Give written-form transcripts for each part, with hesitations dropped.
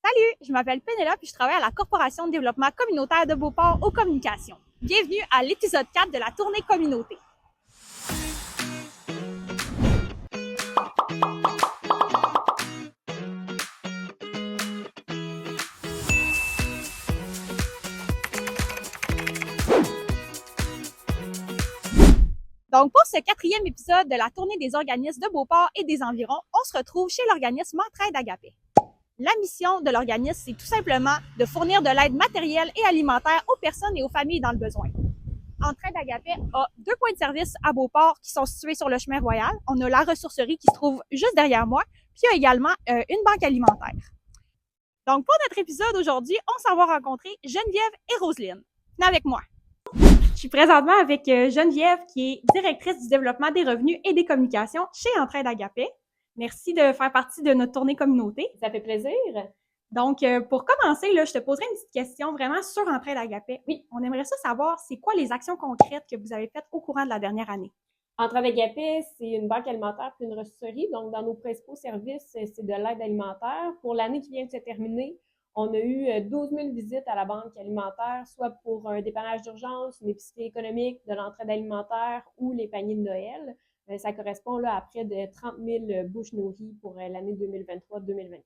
Salut, je m'appelle Pénélope et je travaille à la Corporation de développement communautaire de Beauport aux communications. Bienvenue à l'épisode 4 de la tournée communauté. Donc, pour ce quatrième épisode de la tournée des organismes de Beauport et des environs, on se retrouve chez l'organisme Entraide Agapé. La mission de l'organisme, c'est tout simplement de fournir de l'aide matérielle et alimentaire aux personnes et aux familles dans le besoin. Entraide Agapé a 2 points de service à Beauport qui sont situés sur le chemin Royal. On a la ressourcerie qui se trouve juste derrière moi, puis il y a également une banque alimentaire. Donc, pour notre épisode aujourd'hui, on s'en va rencontrer Geneviève et Roselyne. Venez avec moi. Je suis présentement avec Geneviève, qui est directrice du développement des revenus et des communications chez Entraide Agapé. Merci de faire partie de notre tournée communauté. Ça fait plaisir. Donc, pour commencer, là, je te poserai une petite question vraiment sur Entraide Agapé. Oui, on aimerait ça savoir, c'est quoi les actions concrètes que vous avez faites au courant de la dernière année? Entraide Agapé, c'est une banque alimentaire puis une ressourcerie. Donc, dans nos principaux services, c'est de l'aide alimentaire. Pour l'année qui vient de se terminer, on a eu 12 000 visites à la banque alimentaire, soit pour un dépannage d'urgence, une épicerie économique, de l'entraide alimentaire ou les paniers de Noël. Ça correspond là à près de 30 000 bouches nourries pour l'année 2023-2024.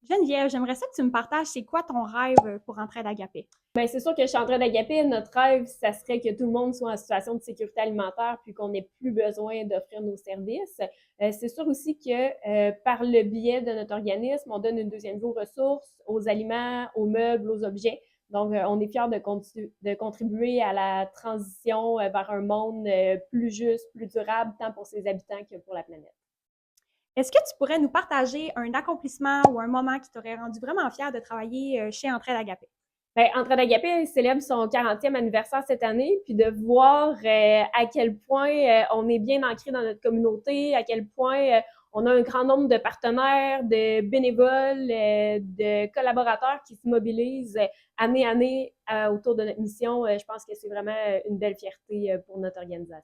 Geneviève, j'aimerais ça que tu me partages, c'est quoi ton rêve pour Entraide Agapé? Bien, c'est sûr que chez Entraide Agapé, notre rêve, ça serait que tout le monde soit en situation de sécurité alimentaire puis qu'on n'ait plus besoin d'offrir nos services. C'est sûr aussi que par le biais de notre organisme, on donne une deuxième vie aux ressources, aux aliments, aux meubles, aux objets. Donc, on est fiers de contribuer à la transition vers un monde plus juste, plus durable, tant pour ses habitants que pour la planète. Est-ce que tu pourrais nous partager un accomplissement ou un moment qui t'aurait rendu vraiment fier de travailler chez Entraide Agapé? Bien, Entraide Agapé célèbre son 40e anniversaire cette année, puis de voir à quel point on est bien ancré dans notre communauté, à quel point on a un grand nombre de partenaires, de bénévoles, de collaborateurs qui se mobilisent année à année autour de notre mission. Je pense que c'est vraiment une belle fierté pour notre organisation.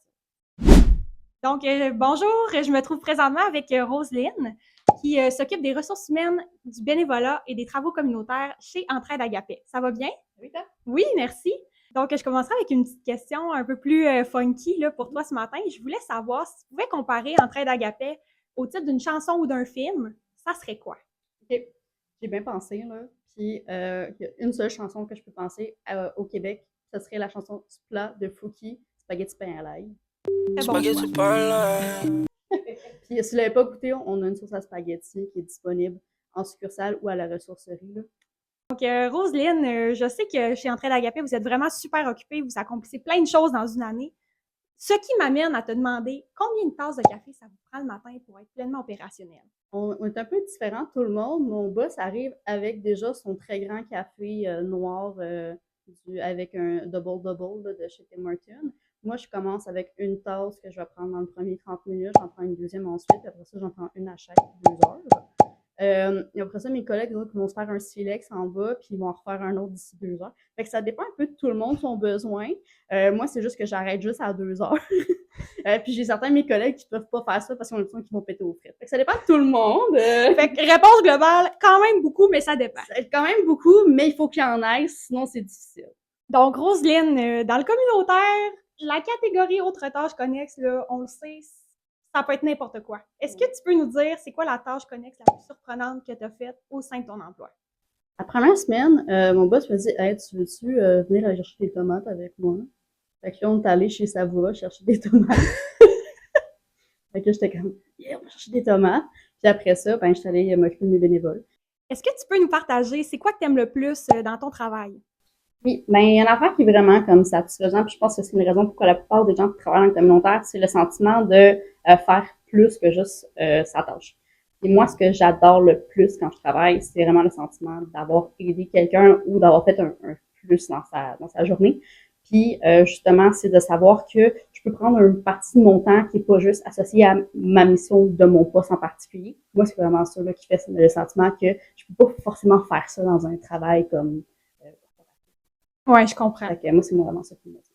Donc, bonjour, je me trouve présentement avec Roselyne, qui s'occupe des ressources humaines, du bénévolat et des travaux communautaires chez Entraide Agapé. Ça va bien? Oui, toi? Oui, merci. Donc, je commencerai avec une petite question un peu plus funky là, pour toi ce matin. Je voulais savoir si tu pouvais comparer Entraide Agapé au titre d'une chanson ou d'un film, ça serait quoi? OK. J'ai bien pensé, là. Puis, il y a une seule chanson que je peux penser au Québec. Ce serait la chanson Splat de Fouki, Spaghetti pain à l'ail. Très bon choix. Puis, si vous ne l'avez pas goûté, on a une sauce à spaghetti qui est disponible en succursale ou à la ressourcerie, là. Donc, Roselyne, je sais que chez Entraide Agapé, vous êtes vraiment super occupée, vous accomplissez plein de choses dans une année. Ce qui m'amène à te demander combien de tasses de café ça vous prend le matin pour être pleinement opérationnel? On est un peu différent de tout le monde. Mon boss arrive avec déjà son très grand café noir avec un double-double là, de chez Tim Hortons. Moi, je commence avec une tasse que je vais prendre dans le premier 30 minutes. J'en prends une deuxième ensuite. Après ça, j'en prends une à chaque 2 heures. Et après ça, mes collègues autres, vont se faire un silex en bas, puis ils vont en refaire un autre d'ici 2 heures. Fait que ça dépend un peu de tout le monde, son besoin. Moi, c'est juste que j'arrête juste à 2 heures. Puis j'ai certains de mes collègues qui peuvent pas faire ça parce qu'ils ont l'impression qu'ils vont péter aux frites. Fait que ça dépend de tout le monde. Fait que réponse globale, quand même beaucoup, mais ça dépend. Ça aide quand même beaucoup, mais il faut qu'il y en ait, sinon c'est difficile. Donc, Roselyne, dans le communautaire, la catégorie autres tâches connexes, là, on le sait, ça peut être n'importe quoi. Est-ce que tu peux nous dire c'est quoi la tâche connexe la plus surprenante que tu as faite au sein de ton emploi? La première semaine, mon boss me dit « Hey, tu veux-tu venir aller chercher des tomates avec moi? » Fait que là, on est allé chez Savoie chercher des tomates. Fait que j'étais comme « Yeah, on va chercher des tomates. » Puis après ça, ben, j'étais allée m'occuper de mes bénévoles. Est-ce que tu peux nous partager, c'est quoi que tu aimes le plus dans ton travail? Oui, ben il y a une affaire qui est vraiment comme satisfaisant, puis je pense que c'est une raison pourquoi la plupart des gens qui travaillent dans le communautaire, c'est le sentiment de faire plus que juste sa tâche. Et moi, ce que j'adore le plus quand je travaille, c'est vraiment le sentiment d'avoir aidé quelqu'un ou d'avoir fait un plus dans sa journée. Puis justement, c'est de savoir que je peux prendre une partie de mon temps qui est pas juste associée à ma mission de mon poste en particulier. Moi, c'est vraiment ça là, qui fait le sentiment que je peux pas forcément faire ça dans un travail comme Ouais, je comprends. fait que moi, c'est vraiment ça qui me motive.